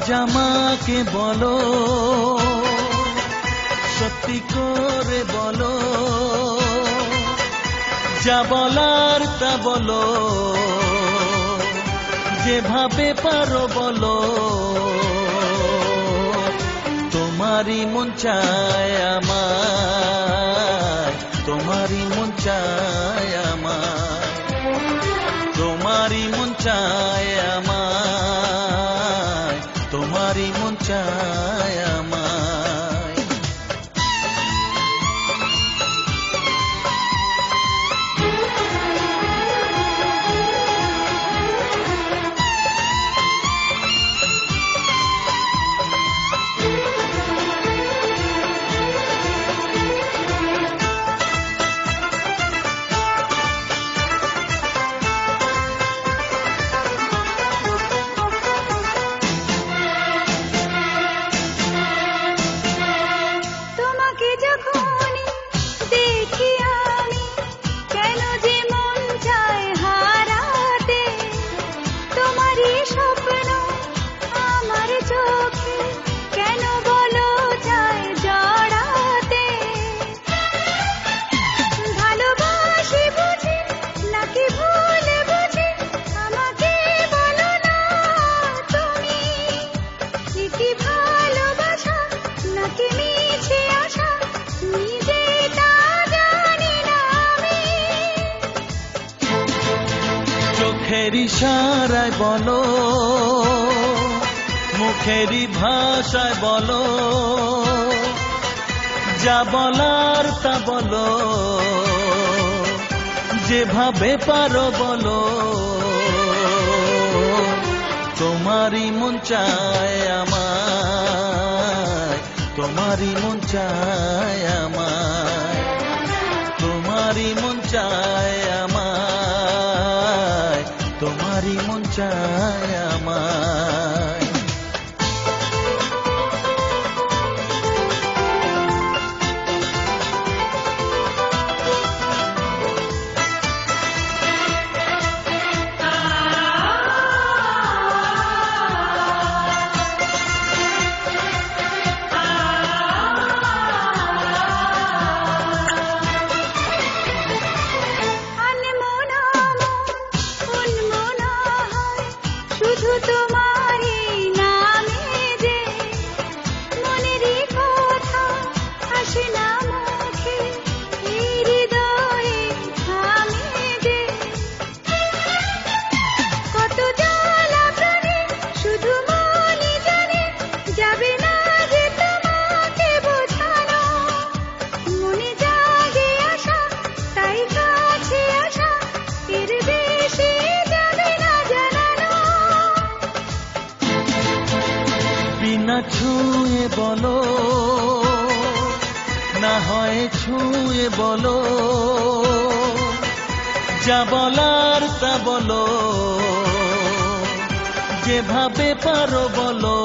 আজ আমাকে বলো, সত্যি করে বলো, যা বলার তা বলো, যেভাবে পারো বলো। তোমারই মন চায় আমায়, তোমারই মন চায় আমায়, তোমারই মন চায় আমায়, তোমারই মন চায় আমায়। চোখের ইশারায় বলো, মুখেরই ভাষায় বলো, যা বলার তা বলো, যেভাবে পারো বলো। তোমারই মন চায় আমায়, তোমারই মন চায় আমায়, তোমারই মন চায় আমায়, তোমারই মন চায় আমায়। না ছুঁয়ে বলো, না হয় ছুঁয়ে বলো, যা বলার তা বলো, যেভাবে পারো বলো।